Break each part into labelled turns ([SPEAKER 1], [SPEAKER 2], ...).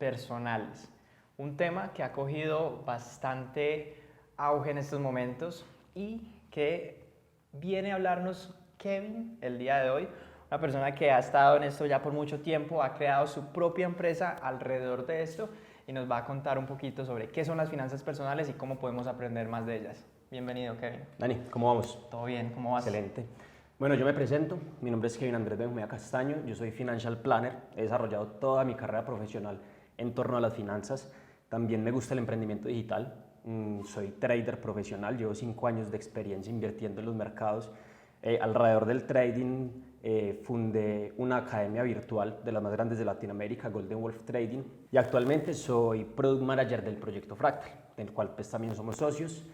[SPEAKER 1] personales. Un tema que ha cogido bastante auge en estos momentos y que viene a hablarnos Kevin el día de hoy, una persona que ha estado en esto ya por mucho tiempo, ha creado su propia empresa alrededor de esto y nos va a contar un poquito sobre qué son las finanzas personales y cómo podemos aprender más de ellas. Bienvenido, Kevin.
[SPEAKER 2] Dani, ¿cómo vamos?
[SPEAKER 1] ¿Todo bien? ¿Cómo vas?
[SPEAKER 2] Excelente. Bueno, yo me presento, mi nombre es Kevin Andrés Benjumea Castaño, yo soy Financial Planner, he desarrollado toda mi carrera profesional en torno a las finanzas, también me gusta el emprendimiento digital, soy trader profesional, llevo 5 años de experiencia invirtiendo en los mercados. Alrededor del trading fundé una academia virtual de las más grandes de Latinoamérica, Golden Wolf Trading, y actualmente soy Product Manager del proyecto Fractal, del cual pues también somos socios.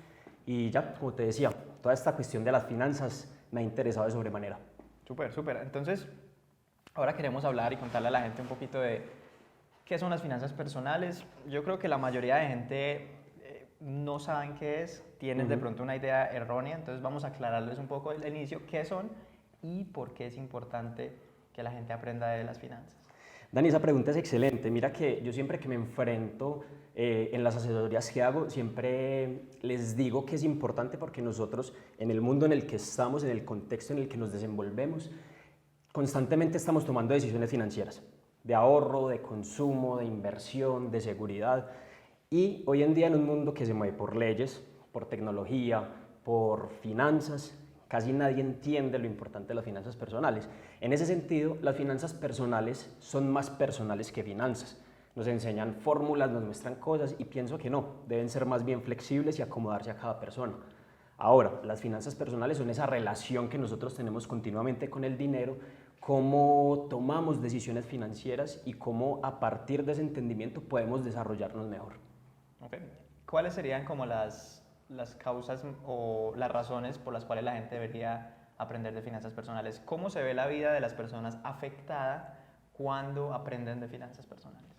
[SPEAKER 2] Y ya, como te decía, toda esta cuestión de las finanzas me ha interesado de sobremanera.
[SPEAKER 1] Súper, súper. Entonces, ahora queremos hablar y contarle a la gente un poquito de qué son las finanzas personales. Yo creo que la mayoría de gente no saben qué es, tienen de pronto una idea errónea, entonces vamos a aclararles un poco al inicio qué son y por qué es importante que la gente aprenda de las finanzas.
[SPEAKER 2] Dani, esa pregunta es excelente. Mira que yo siempre que me enfrento en las asesorías que hago, siempre les digo que es importante porque nosotros, en el mundo en el que estamos, en el contexto en el que nos desenvolvemos, constantemente estamos tomando decisiones financieras, de ahorro, de consumo, de inversión, de seguridad. Y hoy en día en un mundo que se mueve por leyes, por tecnología, por finanzas, casi nadie entiende lo importante de las finanzas personales. En ese sentido, las finanzas personales son más personales que finanzas. Nos enseñan fórmulas, nos muestran cosas y pienso que no, deben ser más bien flexibles y acomodarse a cada persona. Ahora, las finanzas personales son esa relación que nosotros tenemos continuamente con el dinero, cómo tomamos decisiones financieras y cómo a partir de ese entendimiento podemos desarrollarnos mejor.
[SPEAKER 1] Okay. ¿Cuáles serían como las causas o las razones por las cuales la gente debería aprender de finanzas personales? ¿Cómo se ve la vida de las personas afectada cuando aprenden de finanzas personales?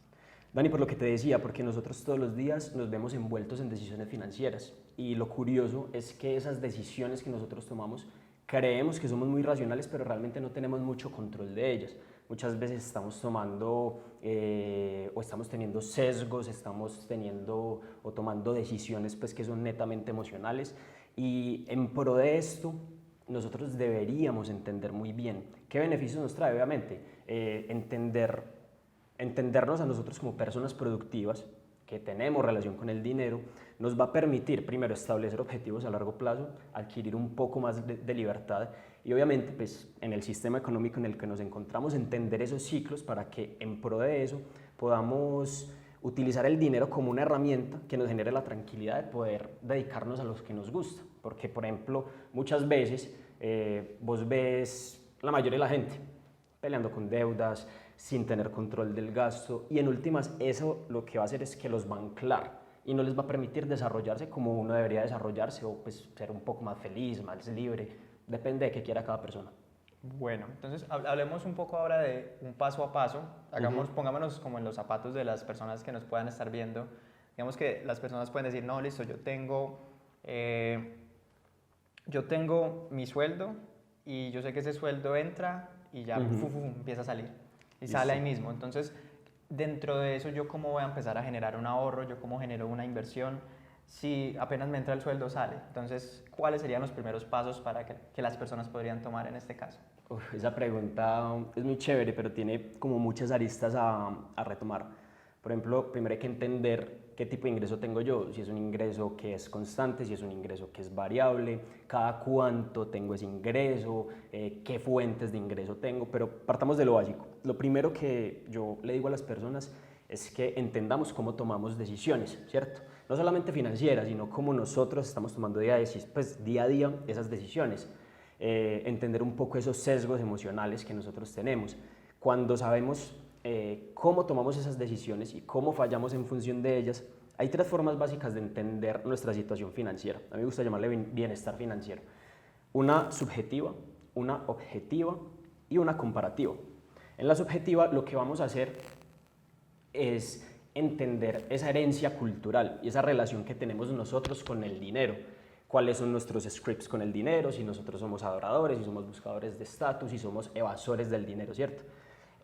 [SPEAKER 2] Dani, por lo que te decía, porque nosotros todos los días nos vemos envueltos en decisiones financieras y lo curioso es que esas decisiones que nosotros tomamos creemos que somos muy racionales, pero realmente no tenemos mucho control de ellas. Muchas veces estamos tomando o estamos teniendo sesgos, estamos teniendo o tomando decisiones pues, que son netamente emocionales y en pro de esto nosotros deberíamos entender muy bien qué beneficios nos trae, obviamente, entendernos a nosotros como personas productivas que tenemos relación con el dinero, nos va a permitir primero establecer objetivos a largo plazo, adquirir un poco más de libertad y obviamente pues, en el sistema económico en el que nos encontramos entender esos ciclos para que en pro de eso podamos utilizar el dinero como una herramienta que nos genere la tranquilidad de poder dedicarnos a los que nos gusta. Porque por ejemplo muchas veces vos ves la mayoría de la gente peleando con deudas, sin tener control del gasto y en últimas eso lo que va a hacer es que los va a anclar y no les va a permitir desarrollarse como uno debería desarrollarse o pues ser un poco más feliz, más libre, depende de qué quiera cada persona.
[SPEAKER 1] Bueno, entonces hablemos un poco ahora de un paso a paso, pongámonos como en los zapatos de las personas que nos puedan estar viendo, digamos que las personas pueden decir, no, listo, yo tengo mi sueldo y yo sé que ese sueldo entra y ya empieza a salir. Y sale ahí mismo. Entonces, dentro de eso, ¿yo cómo voy a empezar a generar un ahorro? ¿Yo cómo genero una inversión? Si apenas me entra el sueldo, sale. Entonces, ¿cuáles serían los primeros pasos para que las personas podrían tomar en este caso?
[SPEAKER 2] Esa pregunta es muy chévere, pero tiene como muchas aristas a retomar. Por ejemplo, primero hay que entender qué tipo de ingreso tengo yo, si es un ingreso que es constante, si es un ingreso que es variable, cada cuánto tengo ese ingreso, qué fuentes de ingreso tengo, pero partamos de lo básico. Lo primero que yo le digo a las personas es que entendamos cómo tomamos decisiones, ¿cierto? No solamente financieras, sino cómo nosotros estamos tomando día a día esas decisiones. Entender un poco esos sesgos emocionales que nosotros tenemos. Cuando sabemos cómo tomamos esas decisiones y cómo fallamos en función de ellas, hay 3 formas básicas de entender nuestra situación financiera. A mí me gusta llamarle bienestar financiero. Una subjetiva, una objetiva y una comparativa. En la subjetiva lo que vamos a hacer es entender esa herencia cultural y esa relación que tenemos nosotros con el dinero. Cuáles son nuestros scripts con el dinero, si nosotros somos adoradores, si somos buscadores de estatus, si somos evasores del dinero, ¿cierto?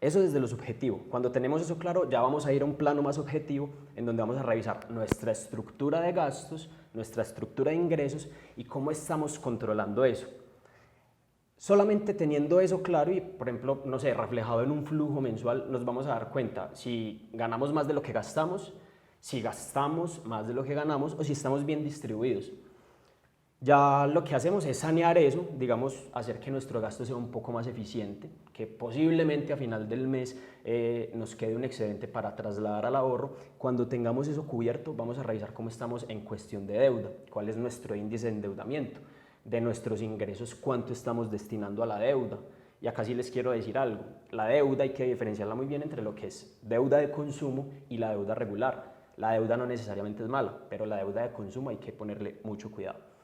[SPEAKER 2] Eso desde lo subjetivo. Cuando tenemos eso claro, ya vamos a ir a un plano más objetivo en donde vamos a revisar nuestra estructura de gastos, nuestra estructura de ingresos y cómo estamos controlando eso. Solamente teniendo eso claro y, por ejemplo, no sé, reflejado en un flujo mensual, nos vamos a dar cuenta si ganamos más de lo que gastamos, si gastamos más de lo que ganamos o si estamos bien distribuidos. Ya lo que hacemos es sanear eso, digamos, hacer que nuestro gasto sea un poco más eficiente, que posiblemente a final del mes nos quede un excedente para trasladar al ahorro. Cuando tengamos eso cubierto, vamos a revisar cómo estamos en cuestión de deuda, cuál es nuestro índice de endeudamiento, de nuestros ingresos, cuánto estamos destinando a la deuda. Y acá sí les quiero decir algo, la deuda hay que diferenciarla muy bien entre lo que es deuda de consumo y la deuda regular. La deuda no necesariamente es mala, pero la deuda de consumo hay que ponerle mucho cuidado.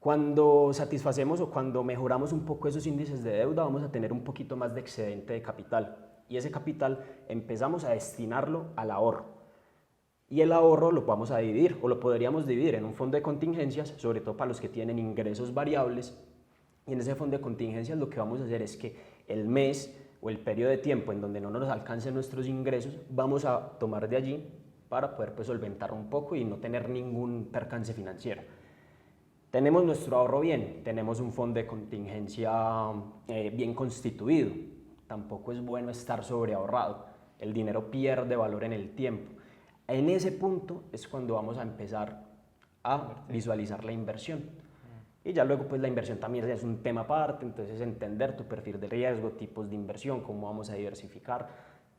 [SPEAKER 2] Cuando satisfacemos o cuando mejoramos un poco esos índices de deuda, vamos a tener un poquito más de excedente de capital. Y ese capital empezamos a destinarlo al ahorro. Y el ahorro lo vamos a dividir o lo podríamos dividir en un fondo de contingencias, sobre todo para los que tienen ingresos variables. Y en ese fondo de contingencias lo que vamos a hacer es que el mes o el periodo de tiempo en donde no nos alcancen nuestros ingresos, vamos a tomar de allí para poder pues, solventar un poco y no tener ningún percance financiero. Tenemos nuestro ahorro bien, tenemos un fondo de contingencia bien constituido. Tampoco es bueno estar sobreahorrado. El dinero pierde valor en el tiempo. En ese punto es cuando vamos a empezar a visualizar la inversión. Y ya luego pues la inversión también es un tema aparte, entonces entender tu perfil de riesgo, tipos de inversión, cómo vamos a diversificar.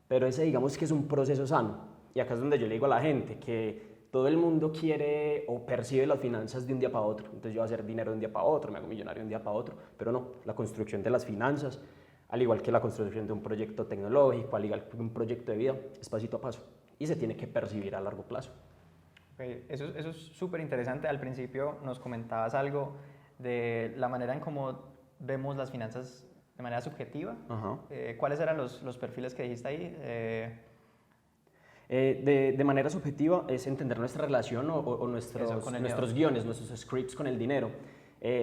[SPEAKER 2] Pero ese digamos que es un proceso sano. Y acá es donde yo le digo a la gente que todo el mundo quiere o percibe las finanzas de un día para otro. Entonces yo voy a hacer dinero de un día para otro, me hago millonario de un día para otro. Pero no, la construcción de las finanzas, al igual que la construcción de un proyecto tecnológico, al igual que un proyecto de vida, es pasito a paso. Y se tiene que percibir a largo plazo.
[SPEAKER 1] Okay, eso es súper interesante. Al principio nos comentabas algo de la manera en cómo vemos las finanzas de manera subjetiva. ¿Cuáles eran los perfiles que dijiste ahí?
[SPEAKER 2] De manera subjetiva es entender nuestra relación o nuestros guiones, nuestros scripts con el dinero.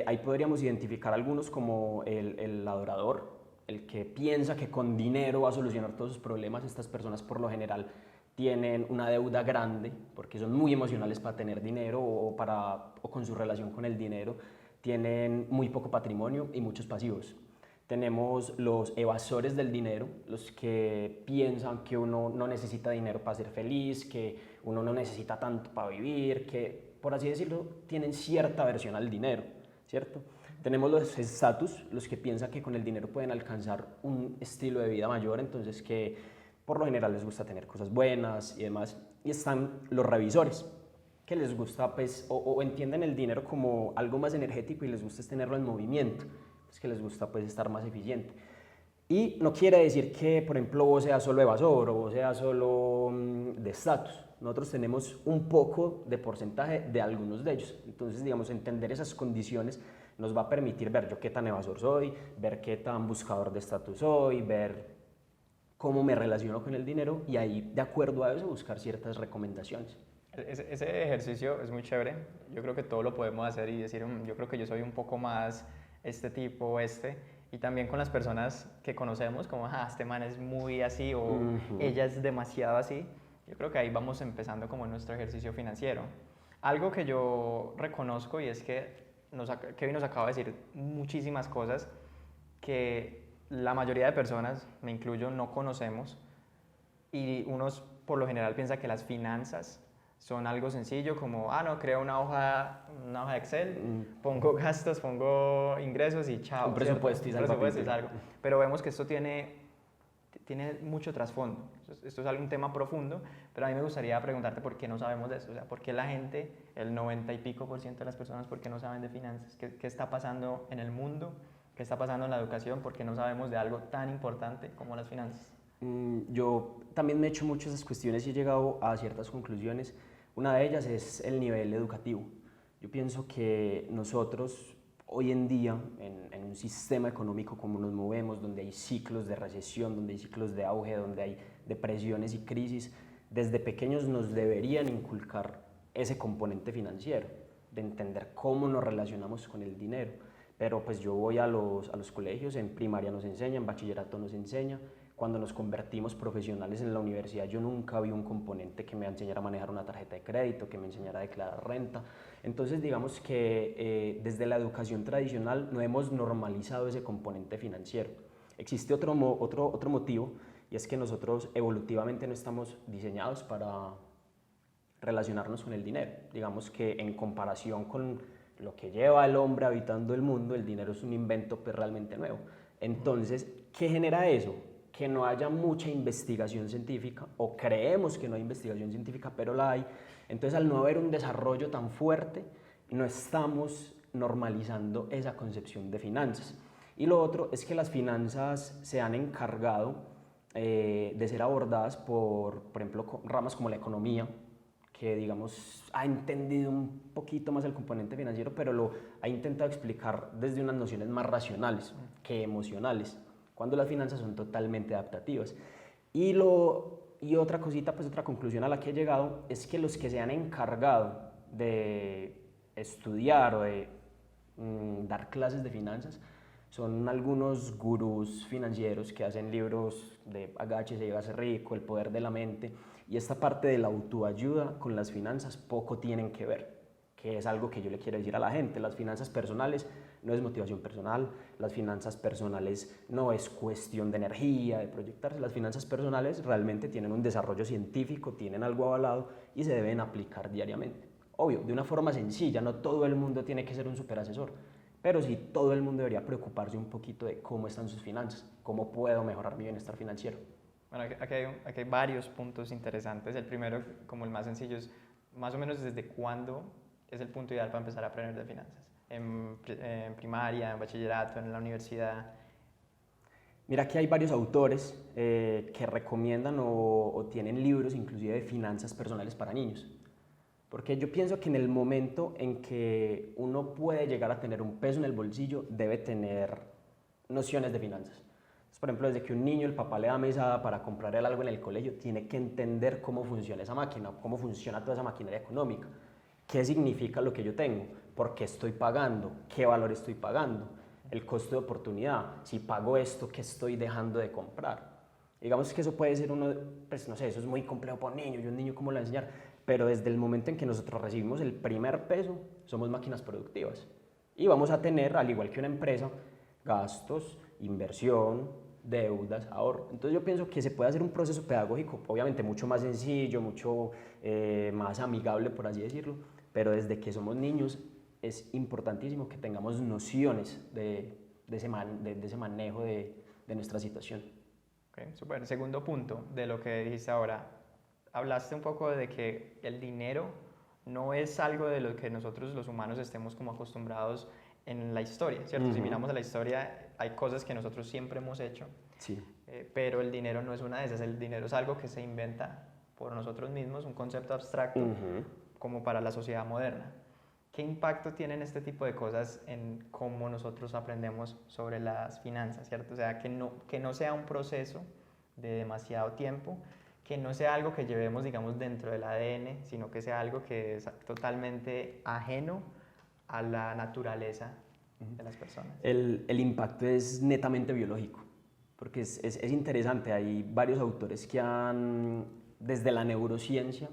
[SPEAKER 2] Ahí podríamos identificar algunos como el adorador, el que piensa que con dinero va a solucionar todos sus problemas. Estas personas por lo general tienen una deuda grande porque son muy emocionales para tener dinero o con su relación con el dinero. Tienen muy poco patrimonio y muchos pasivos. Tenemos los evasores del dinero, los que piensan que uno no necesita dinero para ser feliz, que uno no necesita tanto para vivir, que por así decirlo tienen cierta aversión al dinero, ¿cierto? Tenemos los estatus, los que piensan que con el dinero pueden alcanzar un estilo de vida mayor, entonces que por lo general les gusta tener cosas buenas y demás. Y están los revisores, que les gusta pues, o entienden el dinero como algo más energético y les gusta tenerlo en movimiento. Es que les gusta pues estar más eficiente. Y no quiere decir que, por ejemplo, vos seas solo evasor o vos seas solo de estatus. Nosotros tenemos un poco de porcentaje de algunos de ellos. Entonces, digamos, entender esas condiciones nos va a permitir ver yo qué tan evasor soy, ver qué tan buscador de estatus soy, ver cómo me relaciono con el dinero y ahí, de acuerdo a eso, buscar ciertas recomendaciones.
[SPEAKER 1] Ese ejercicio es muy chévere. Yo creo que todo lo podemos hacer y decir, yo creo que yo soy un poco más este tipo, y también con las personas que conocemos, como, este man es muy así o ella es demasiado así. Yo creo que ahí vamos empezando como en nuestro ejercicio financiero. Algo que yo reconozco y es que Kevin nos acaba de decir muchísimas cosas que la mayoría de personas, me incluyo, no conocemos y unos por lo general piensa que las finanzas son algo sencillo como, no, creo una hoja de Excel, pongo gastos, pongo ingresos y chao.
[SPEAKER 2] Un presupuesto y
[SPEAKER 1] algo. Pero vemos que esto tiene mucho trasfondo. Esto es un tema profundo, pero a mí me gustaría preguntarte por qué no sabemos de eso. O sea, por qué la gente, el 90 y pico % de las personas, por qué no saben de finanzas. ¿Qué está pasando en el mundo? ¿Qué está pasando en la educación? ¿Por qué no sabemos de algo tan importante como las finanzas?
[SPEAKER 2] Yo también me he hecho muchas esas cuestiones y he llegado a ciertas conclusiones. Una de ellas es el nivel educativo. Yo pienso que nosotros hoy en día, en un sistema económico como nos movemos, donde hay ciclos de recesión, donde hay ciclos de auge, donde hay depresiones y crisis, desde pequeños nos deberían inculcar ese componente financiero, de entender cómo nos relacionamos con el dinero. Pero pues yo voy a los colegios, en primaria nos enseñan, en bachillerato nos enseña, Cuando nos convertimos profesionales en la universidad, yo nunca vi un componente que me enseñara a manejar una tarjeta de crédito, que me enseñara a declarar renta. Entonces, digamos que desde la educación tradicional no hemos normalizado ese componente financiero. Existe otro motivo, y es que nosotros evolutivamente no estamos diseñados para relacionarnos con el dinero. Digamos que en comparación con lo que lleva el hombre habitando el mundo, el dinero es un invento pues, realmente nuevo. Entonces, ¿qué genera eso? Que no haya mucha investigación científica, o creemos que no hay investigación científica, pero la hay. Entonces, al no haber un desarrollo tan fuerte, no estamos normalizando esa concepción de finanzas. Y lo otro es que las finanzas se han encargado de ser abordadas por ejemplo, ramas como la economía, que digamos ha entendido un poquito más el componente financiero, pero lo ha intentado explicar desde unas nociones más racionales que emocionales, cuando las finanzas son totalmente adaptativas. Y otra cosita, pues otra conclusión a la que he llegado, es que los que se han encargado de estudiar o de dar clases de finanzas son algunos gurús financieros que hacen libros de Agáchese y hágase rico, El poder de la mente, y esta parte de la autoayuda con las finanzas poco tienen que ver, que es algo que yo le quiero decir a la gente. Las finanzas personales no es motivación personal, las finanzas personales no es cuestión de energía, de proyectarse. Las finanzas personales realmente tienen un desarrollo científico, tienen algo avalado y se deben aplicar diariamente. Obvio, de una forma sencilla, no todo el mundo tiene que ser un superasesor, pero sí todo el mundo debería preocuparse un poquito de cómo están sus finanzas, cómo puedo mejorar mi bienestar financiero.
[SPEAKER 1] Bueno, aquí hay varios puntos interesantes. El primero, como el más sencillo, es más o menos desde cuándo es el punto ideal para empezar a aprender de finanzas. En primaria, en bachillerato, en la universidad.
[SPEAKER 2] Mira que hay varios autores que recomiendan o tienen libros inclusive de finanzas personales para niños. Porque yo pienso que en el momento en que uno puede llegar a tener un peso en el bolsillo, debe tener nociones de finanzas. Entonces, por ejemplo, desde que un niño, el papá le da mesada para comprar algo en el colegio, tiene que entender cómo funciona esa máquina, cómo funciona toda esa maquinaria económica, qué significa lo que yo tengo, por qué estoy pagando, qué valor estoy pagando, el costo de oportunidad, si pago esto, qué estoy dejando de comprar. Digamos que eso puede ser uno, pues no sé, eso es muy complejo para un niño, y un niño cómo le va a enseñar, pero desde el momento en que nosotros recibimos el primer peso, somos máquinas productivas y vamos a tener, al igual que una empresa, gastos, inversión, deudas, ahorro. Entonces yo pienso que se puede hacer un proceso pedagógico, obviamente mucho más sencillo, mucho más amigable, por así decirlo, pero desde que somos niños es importantísimo que tengamos nociones de ese manejo de nuestra situación.
[SPEAKER 1] Okay, super. Segundo punto de lo que dijiste ahora, hablaste un poco de que el dinero no es algo de lo que nosotros los humanos estemos como acostumbrados en la historia, ¿cierto? Si miramos a la historia, hay cosas que nosotros siempre hemos hecho,
[SPEAKER 2] Sí.
[SPEAKER 1] pero el dinero no es una de esas. El dinero es algo que se inventa por nosotros mismos, un concepto abstracto como para la sociedad moderna. ¿Qué impacto tienen este tipo de cosas en cómo nosotros aprendemos sobre las finanzas, ¿cierto? O sea, que no sea un proceso de demasiado tiempo, que no sea algo que llevemos, digamos, dentro del ADN, sino que sea algo que es totalmente ajeno a la naturaleza de las personas.
[SPEAKER 2] El impacto es netamente biológico, porque es interesante. Hay varios autores que han, desde la neurociencia,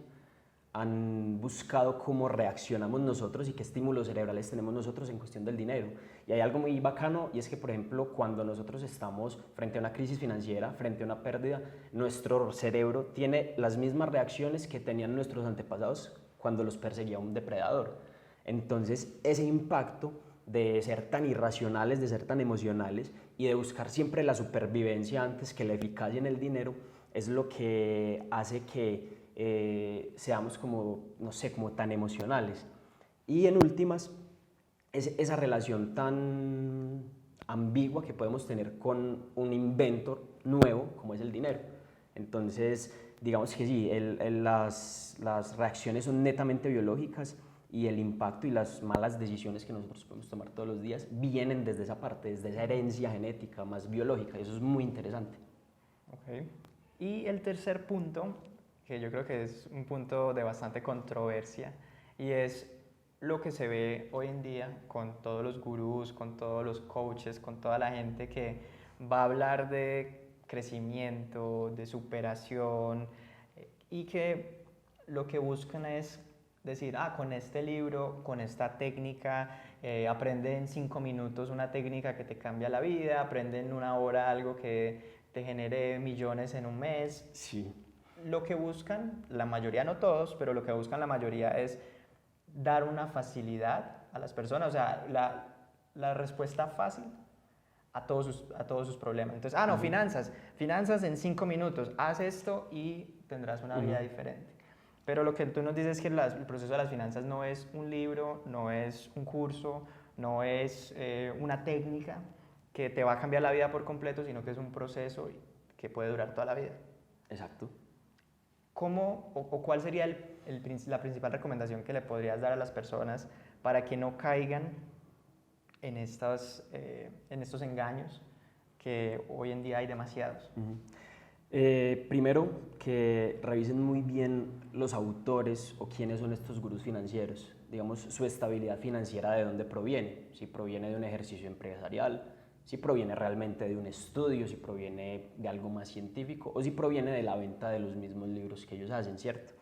[SPEAKER 2] han buscado cómo reaccionamos nosotros y qué estímulos cerebrales tenemos nosotros en cuestión del dinero. Y hay algo muy bacano, y es que, por ejemplo, cuando nosotros estamos frente a una crisis financiera, frente a una pérdida, nuestro cerebro tiene las mismas reacciones que tenían nuestros antepasados cuando los perseguía un depredador. Entonces, ese impacto de ser tan irracionales, de ser tan emocionales y de buscar siempre la supervivencia antes que la eficacia en el dinero, es lo que hace que seamos como, no sé, como tan emocionales. Y en últimas, es esa relación tan ambigua que podemos tener con un invento nuevo como es el dinero. Entonces, digamos que sí, las reacciones son netamente biológicas, y el impacto y las malas decisiones que nosotros podemos tomar todos los días vienen desde esa parte, desde esa herencia genética más biológica, y eso es muy interesante.
[SPEAKER 1] Okay. Y el tercer punto, que yo creo que es un punto de bastante controversia, y es lo que se ve hoy en día con todos los gurús, con todos los coaches, con toda la gente que va a hablar de crecimiento, de superación, y que lo que buscan es decir, con este libro, con esta técnica, aprende en 5 minutos una técnica que te cambia la vida, aprende en 1 hora algo que te genere millones en un mes.
[SPEAKER 2] Sí.
[SPEAKER 1] Lo que buscan, la mayoría, no todos, pero lo que buscan la mayoría es dar una facilidad a las personas, o sea, la respuesta fácil a todos sus problemas. Entonces, no, finanzas en 5 minutos, haz esto y tendrás una vida diferente. Pero lo que tú nos dices es que el proceso de las finanzas no es un libro, no es un curso, no es una técnica que te va a cambiar la vida por completo, sino que es un proceso que puede durar toda la vida.
[SPEAKER 2] Exacto.
[SPEAKER 1] ¿Cómo o cuál sería la principal recomendación que le podrías dar a las personas para que no caigan en estos engaños que hoy en día hay demasiados?
[SPEAKER 2] Primero, que revisen muy bien los autores o quiénes son estos gurús financieros. Digamos, su estabilidad financiera, de dónde proviene. Si proviene de un ejercicio empresarial, si proviene realmente de un estudio, si proviene de algo más científico o si proviene de la venta de los mismos libros que ellos hacen, ¿cierto?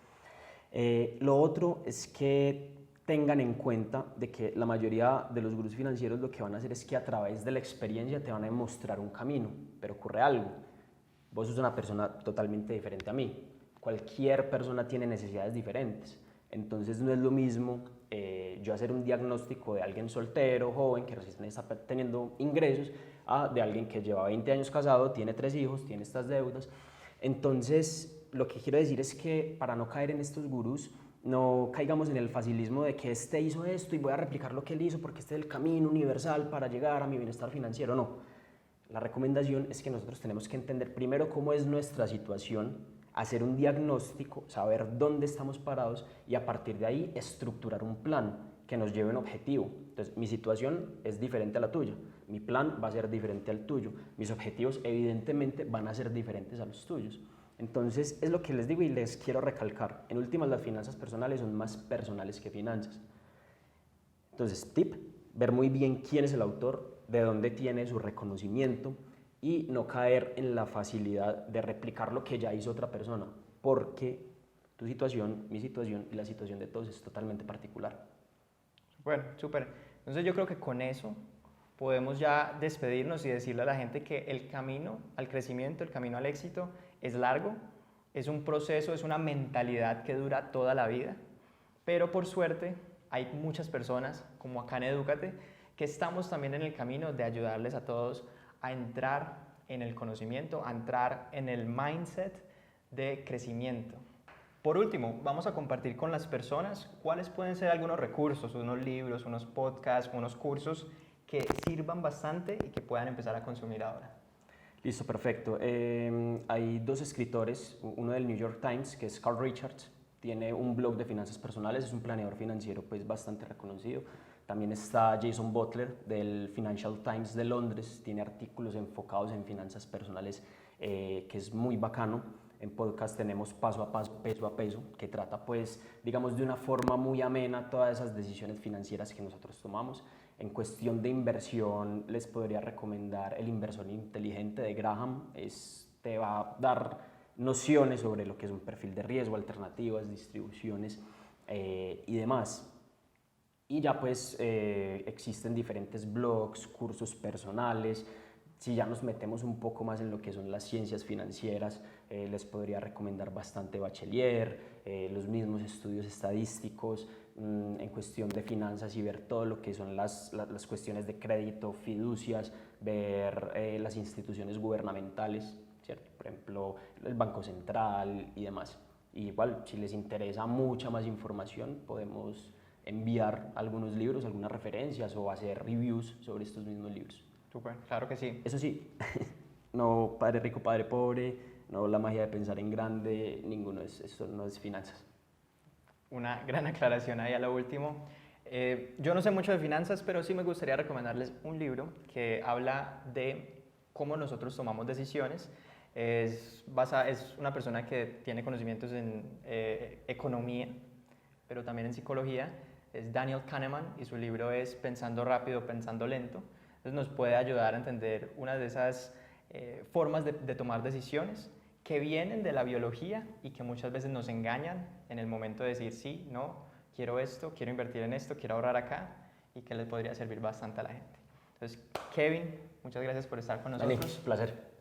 [SPEAKER 2] Lo otro es que tengan en cuenta de que la mayoría de los gurús financieros lo que van a hacer es que a través de la experiencia te van a mostrar un camino, pero ocurre algo. Vos sos una persona totalmente diferente a mí. Cualquier persona tiene necesidades diferentes. Entonces no es lo mismo yo hacer un diagnóstico de alguien soltero, joven, que recién está teniendo ingresos, a de alguien que lleva 20 años casado, tiene 3 hijos, tiene estas deudas. Entonces, lo que quiero decir es que para no caer en estos gurús, no caigamos en el facilismo de que este hizo esto y voy a replicar lo que él hizo porque este es el camino universal para llegar a mi bienestar financiero. No. La recomendación es que nosotros tenemos que entender primero cómo es nuestra situación, hacer un diagnóstico, saber dónde estamos parados y a partir de ahí estructurar un plan que nos lleve a un objetivo. Entonces, mi situación es diferente a la tuya, mi plan va a ser diferente al tuyo, mis objetivos evidentemente van a ser diferentes a los tuyos. Entonces, es lo que les digo y les quiero recalcar. En últimas, las finanzas personales son más personales que finanzas. Entonces, tip, ver muy bien quién es el autor, de dónde tiene su reconocimiento y no caer en la facilidad de replicar lo que ya hizo otra persona, porque tu situación, mi situación y la situación de todos es totalmente particular.
[SPEAKER 1] Bueno, súper. Entonces yo creo que con eso podemos ya despedirnos y decirle a la gente que el camino al crecimiento, el camino al éxito es largo, es un proceso, es una mentalidad que dura toda la vida, pero por suerte hay muchas personas, como acá en Edúcate, que estamos también en el camino de ayudarles a todos a entrar en el conocimiento, a entrar en el mindset de crecimiento. Por último, vamos a compartir con las personas cuáles pueden ser algunos recursos, unos libros, unos podcasts, unos cursos que sirvan bastante y que puedan empezar a consumir ahora.
[SPEAKER 2] Listo, perfecto. Hay 2 escritores, uno del New York Times, que es Carl Richards, tiene un blog de finanzas personales, es un planeador financiero pues bastante reconocido. También está Jason Butler del Financial Times de Londres, tiene artículos enfocados en finanzas personales que es muy bacano. En podcast tenemos Paso a Paso, Peso a Peso, que trata pues digamos de una forma muy amena todas esas decisiones financieras que nosotros tomamos. En cuestión de inversión les podría recomendar El Inversor Inteligente de Graham, te va a dar nociones sobre lo que es un perfil de riesgo, alternativas, distribuciones y demás. Y ya pues existen diferentes blogs, cursos personales. Si ya nos metemos un poco más en lo que son las ciencias financieras, les podría recomendar bastante Bachelier, los mismos estudios estadísticos en cuestión de finanzas y ver todo lo que son las cuestiones de crédito, fiducias, ver las instituciones gubernamentales, ¿cierto? Por ejemplo, el Banco Central y demás. Y igual, si les interesa mucha más información, podemos enviar algunos libros, algunas referencias o hacer reviews sobre estos mismos libros.
[SPEAKER 1] Súper, claro que sí.
[SPEAKER 2] Eso sí, no padre rico, padre pobre, no la magia de pensar en grande, ninguno eso no es finanzas.
[SPEAKER 1] Una gran aclaración ahí a lo último. Yo no sé mucho de finanzas, pero sí me gustaría recomendarles un libro que habla de cómo nosotros tomamos decisiones. Es una persona que tiene conocimientos en economía, pero también en psicología. Es Daniel Kahneman y su libro es Pensando rápido, pensando lento. Entonces nos puede ayudar a entender una de esas formas de tomar decisiones que vienen de la biología y que muchas veces nos engañan en el momento de decir sí, no, quiero esto, quiero invertir en esto, quiero ahorrar acá, y que les podría servir bastante a la gente. Entonces, Kevin, muchas gracias por estar con
[SPEAKER 2] Dani,
[SPEAKER 1] nosotros.
[SPEAKER 2] placer.